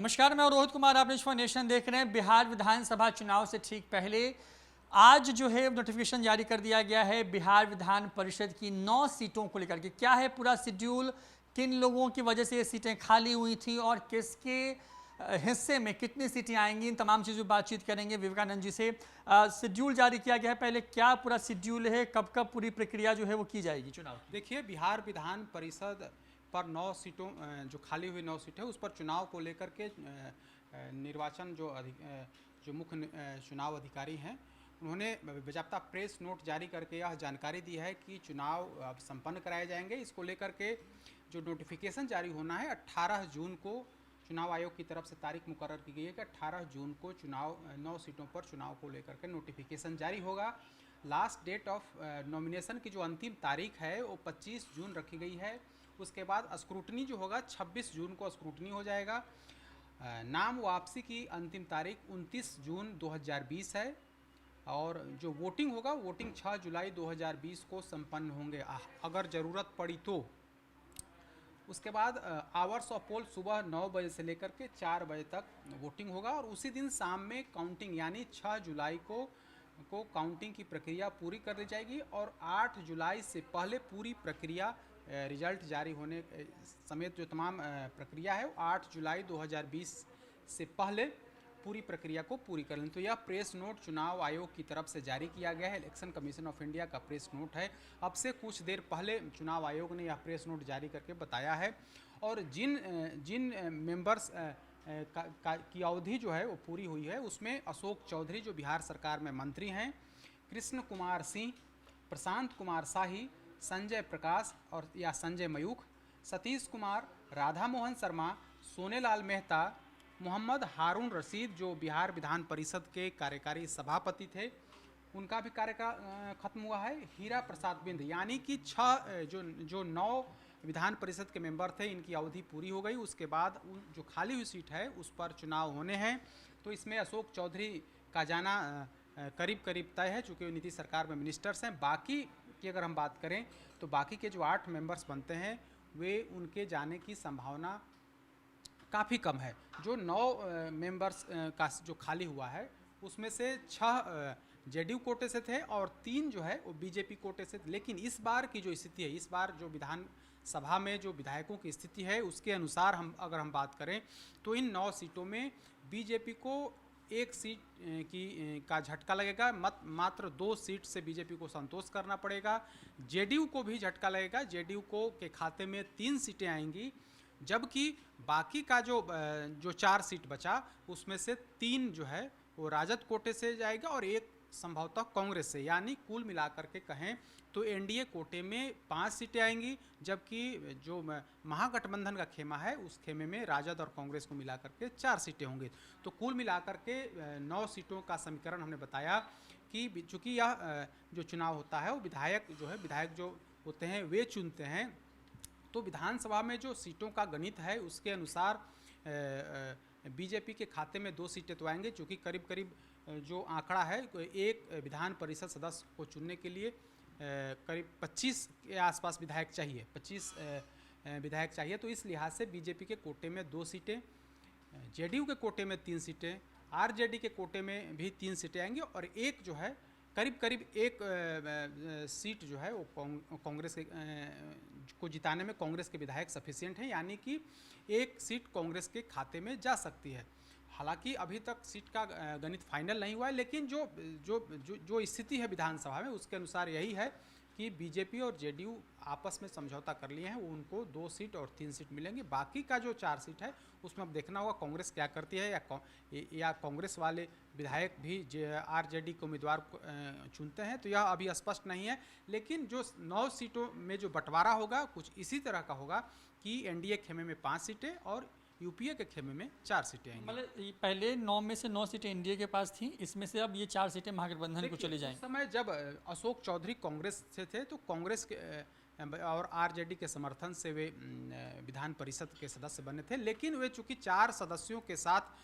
नमस्कार, मैं रोहित कुमार। आप न्यूज़ फॉर नेशन देख रहे हैं। बिहार विधानसभा चुनाव से ठीक पहले आज जो है नोटिफिकेशन जारी कर दिया गया है बिहार विधान परिषद की 9 सीटों को लेकर के। क्या है पूरा शेड्यूल, किन लोगों की वजह से ये सीटें खाली हुई थी और किसके हिस्से में कितनी सीटें आएंगी, इन तमाम चीज़ों पर बातचीत करेंगे विवेकानंद जी से। शेड्यूल जारी किया गया है, पहले क्या पूरा शेड्यूल है, कब कब पूरी प्रक्रिया जो है वो की जाएगी चुनाव की? देखिए, बिहार विधान परिषद पर 9 सीटों जो खाली हुई 9 सीटें उस पर चुनाव को लेकर के निर्वाचन जो मुख्य चुनाव अधिकारी हैं उन्होंने बाकायदा प्रेस नोट जारी करके यह जानकारी दी है कि चुनाव अब संपन्न कराए जाएंगे। इसको लेकर के जो नोटिफिकेशन जारी होना है 18 जून को चुनाव आयोग की तरफ से तारीख मुकर्रर की गई है कि 18 जून को चुनाव 9 सीटों पर चुनाव को लेकर के नोटिफिकेशन जारी होगा। लास्ट डेट ऑफ नॉमिनेशन की जो अंतिम तारीख है वो 25 जून रखी गई है। उसके बाद स्क्रूटनी जो होगा 26 जून को स्क्रूटनी हो जाएगा। नाम वापसी की अंतिम तारीख 29 जून 2020 है और जो वोटिंग होगा वोटिंग 6 जुलाई 2020 को संपन्न होंगे अगर ज़रूरत पड़ी तो। उसके बाद आवर्स ऑफ पोल सुबह 9 बजे से लेकर के 4 बजे तक वोटिंग होगा और उसी दिन शाम में काउंटिंग यानी 6 जुलाई को काउंटिंग की प्रक्रिया पूरी कर दी जाएगी और 8 जुलाई से पहले पूरी प्रक्रिया रिजल्ट जारी होने समेत जो तमाम प्रक्रिया है 8 जुलाई 2020 से पहले पूरी प्रक्रिया को पूरी कर लें। तो यह प्रेस नोट चुनाव आयोग की तरफ से जारी किया गया है। इलेक्शन कमीशन ऑफ इंडिया का प्रेस नोट है। अब से कुछ देर पहले चुनाव आयोग ने यह प्रेस नोट जारी करके बताया है और जिन मेंबर्स की अवधि जो है वो पूरी हुई है उसमें अशोक चौधरी जो बिहार सरकार में मंत्री हैं, कृष्ण कुमार सिंह, प्रशांत कुमार शाही, संजय प्रकाश और या संजय मयूख, सतीश कुमार, राधा मोहन शर्मा, सोनेलाल मेहता, मोहम्मद हारून रशीद जो बिहार विधान परिषद के कार्यकारी सभापति थे उनका भी कार्यकाल खत्म हुआ है, हीरा प्रसाद बिंद, यानी कि 6 जो 9 विधान परिषद के मेंबर थे इनकी अवधि पूरी हो गई। उसके बाद जो खाली हुई सीट है उस पर चुनाव होने हैं। तो इसमें अशोक चौधरी का जाना करीब करीब तय है चूँकि नीतीश सरकार में मिनिस्टर्स हैं। बाकी की अगर हम बात करें तो बाकी के जो 8 मेंबर्स बनते हैं वे उनके जाने की संभावना काफ़ी कम है। जो 9 मेंबर्स का जो खाली हुआ है उसमें से 6 जेडीयू कोटे से थे और 3 जो है वो बीजेपी कोटे से। लेकिन इस बार की जो स्थिति है, इस बार जो विधान सभा में जो विधायकों की स्थिति है उसके अनुसार अगर हम बात करें तो इन 9 सीटों में बीजेपी को 1 सीट का झटका लगेगा। मात्र 2 सीट से बीजेपी को संतोष करना पड़ेगा। जेडीयू को भी झटका लगेगा। जेडीयू को के खाते में 3 सीटें आएंगी जबकि बाकी का जो 4 सीट बचा उसमें से 3 जो है वो राजद कोटे से जाएगा और 1 संभवतः कांग्रेस से। यानी कुल मिलाकर के कहें तो एनडीए कोटे में 5 सीटें आएंगी जबकि जो महागठबंधन का खेमा है उस खेमे में राजद और कांग्रेस को मिलाकर के 4 सीटें होंगी। तो कुल मिलाकर के 9 सीटों का समीकरण हमने बताया कि चूँकि यह जो चुनाव होता है वो विधायक जो होते हैं वे चुनते हैं। तो विधानसभा में जो सीटों का गणित है उसके अनुसार बीजेपी के खाते में 2 सीटें तो आएंगे चूँकि करीब करीब जो आंकड़ा है एक विधान परिषद सदस्य को चुनने के लिए करीब 25 के आसपास विधायक चाहिए, 25 विधायक चाहिए। तो इस लिहाज से बीजेपी के कोटे में 2 सीटें, जेडीयू के कोटे में 3 सीटें, आरजेडी के कोटे में भी 3 सीटें आएंगी और एक जो है करीब करीब 1 सीट जो है वो कांग्रेस को जिताने में कांग्रेस के विधायक सफिशिएंट हैं, यानी कि 1 सीट कांग्रेस के खाते में जा सकती है। हालांकि अभी तक सीट का गणित फाइनल नहीं हुआ है लेकिन जो स्थिति है विधानसभा में उसके अनुसार यही है कि बीजेपी और जेडीयू आपस में समझौता कर लिए हैं, वो उनको 2 सीट और 3 सीट मिलेंगे। बाकी का जो 4 सीट है उसमें अब देखना होगा कांग्रेस क्या करती है या कांग्रेस वाले विधायक भी आरजेडी के उम्मीदवार चुनते हैं। तो यह अभी स्पष्ट नहीं है लेकिन जो 9 सीटों में जो बंटवारा होगा कुछ इसी तरह का होगा कि एनडीए खेमे में 5 सीटें और यूपीए के खेमे में 4 सीटें आएंगी। मतलब पहले 9 में से 9 सीटें एनडीए के पास थी, इसमें से अब ये 4 सीटें महागठबंधन को चली जाएंगी। उस समय जब अशोक चौधरी कांग्रेस से थे तो कांग्रेस के और आरजेडी के समर्थन से वे विधान परिषद के सदस्य बने थे, लेकिन वे चूंकि 4 सदस्यों के साथ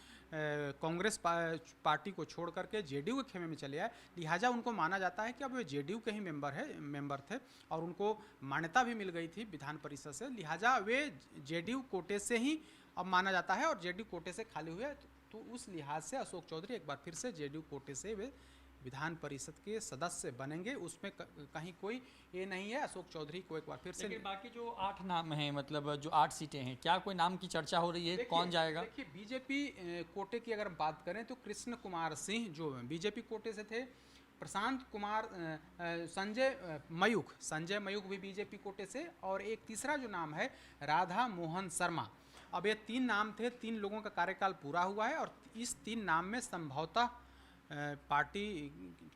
कांग्रेस पार्टी को छोड़ करके जेडीयू के खेमे में चले आए, लिहाजा उनको माना जाता है कि अब वे जेडीयू के ही मेंबर थे और उनको मान्यता भी मिल गई थी विधान परिषद से। लिहाजा वे जेडीयू कोटे से ही अब माना जाता है और जेडीयू कोटे से खाली हुए, तो उस लिहाज से अशोक चौधरी एक बार फिर से जेडीयू कोटे से वे विधान परिषद के सदस्य बनेंगे। उसमें कहीं कोई ये नहीं है, अशोक चौधरी को एक बार फिर से। लेकिन बाकी जो 8 नाम हैं, मतलब जो 8 सीटें हैं, क्या कोई नाम की चर्चा हो रही है, कौन जाएगा? देखिए, बीजेपी कोटे की अगर हम बात करें तो कृष्ण कुमार सिंह जो बीजेपी कोटे से थे, प्रशांत कुमार, संजय मयूख भी बीजेपी कोटे से, और एक तीसरा जो नाम है राधा मोहन शर्मा। अब ये 3 नाम थे, 3 लोगों का कार्यकाल पूरा हुआ है, और इस 3 नाम में संभवतः पार्टी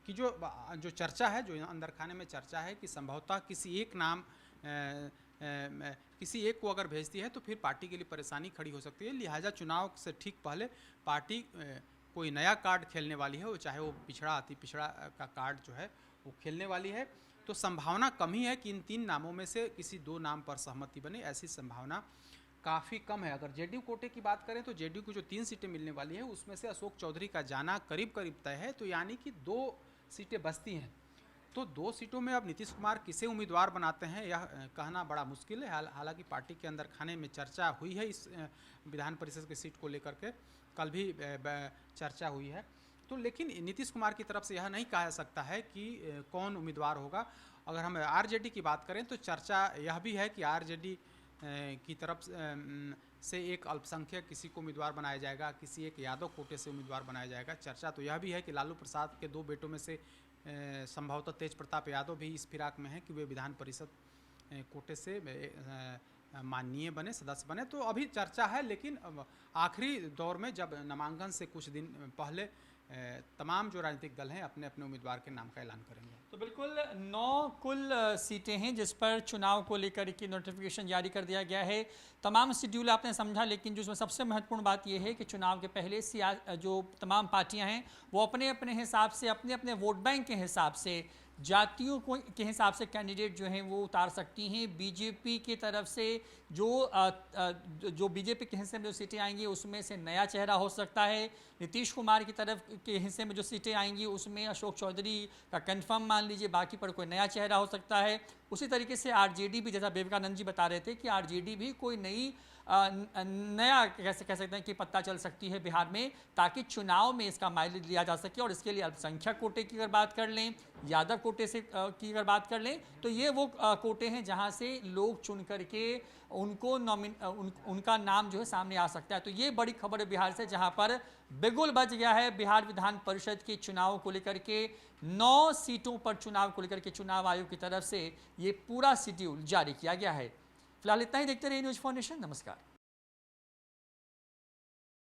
की जो चर्चा है, जो अंदर खाने में चर्चा है कि संभवतः किसी एक को अगर भेजती है तो फिर पार्टी के लिए परेशानी खड़ी हो सकती है। लिहाजा चुनाव से ठीक पहले पार्टी कोई नया कार्ड खेलने वाली है, वो चाहे वो पिछड़ा अति पिछड़ा का कार्ड जो है वो खेलने वाली है। तो संभावना कम ही है कि इन 3 नामों में से किसी 2 नाम पर सहमति बने, ऐसी संभावना काफ़ी कम है। अगर जेडीयू कोटे की बात करें तो जेडीयू को जो 3 सीटें मिलने वाली है उसमें से अशोक चौधरी का जाना करीब करीब तय है, तो यानी कि 2 सीटें बचती हैं। तो 2 सीटों में अब नीतीश कुमार किसे उम्मीदवार बनाते हैं यह कहना बड़ा मुश्किल है। हालांकि पार्टी के अंदर खाने में चर्चा हुई है इस विधान परिषद की सीट को लेकर के, कल भी चर्चा हुई है। तो लेकिन नीतीश कुमार की तरफ से यह नहीं कहा जा सकता है कि कौन उम्मीदवार होगा। अगर हम आरजेडी की बात करें तो चर्चा यह भी है कि आरजेडी की तरफ से एक अल्पसंख्यक किसी को उम्मीदवार बनाया जाएगा, किसी एक यादव कोटे से उम्मीदवार बनाया जाएगा। चर्चा तो यह भी है कि लालू प्रसाद के 2 बेटों में से संभवतः तेज प्रताप यादव भी इस फिराक में है कि वे विधान परिषद कोटे से माननीय बने, सदस्य बने। तो अभी चर्चा है, लेकिन आखिरी दौर में जब नामांकन से कुछ दिन पहले तमाम जो राजनीतिक दल हैं अपने अपने उम्मीदवार के नाम का ऐलान करेंगे। तो बिल्कुल 9 कुल सीटें हैं जिस पर चुनाव को लेकर के नोटिफिकेशन जारी कर दिया गया है। तमाम शेड्यूल आपने समझा, लेकिन जो सबसे महत्वपूर्ण बात यह है कि चुनाव के पहले जो तमाम पार्टियां हैं वो अपने अपने हिसाब से, अपने अपने वोट बैंक के हिसाब से, जातियों को के हिसाब से कैंडिडेट जो हैं वो उतार सकती हैं। बीजेपी की तरफ से जो बीजेपी के हिस्से में जो सीटें आएंगी उसमें से नया चेहरा हो सकता है। नीतीश कुमार की तरफ के हिस्से में जो सीटें आएंगी उसमें अशोक चौधरी का कंफर्म मान लीजिए, बाकी पर कोई नया चेहरा हो सकता है। उसी तरीके से आरजेडी भी, जैसा विवेकानंद जी बता रहे थे कि आरजेडी भी कोई नई नया कैसे कह सकते हैं कि पत्ता चल सकती है बिहार में, ताकि चुनाव में इसका माइलेज लिया जा सके। और इसके लिए अल्पसंख्यक कोटे की अगर बात कर लें, यादव कोटे से की अगर बात कर लें, तो ये वो कोटे हैं जहां से लोग चुन करके उनको उनका नाम जो है सामने आ सकता है। तो ये बड़ी खबर है बिहार से, जहां पर बिगुल बज गया है बिहार विधान परिषद के चुनाव को लेकर के। 9 सीटों पर चुनाव को लेकर के चुनाव आयोग की तरफ से ये पूरा शेड्यूल जारी किया गया है। फिलहाल इतना ही, देखते रहिए न्यूज़4 नेशन। नमस्कार।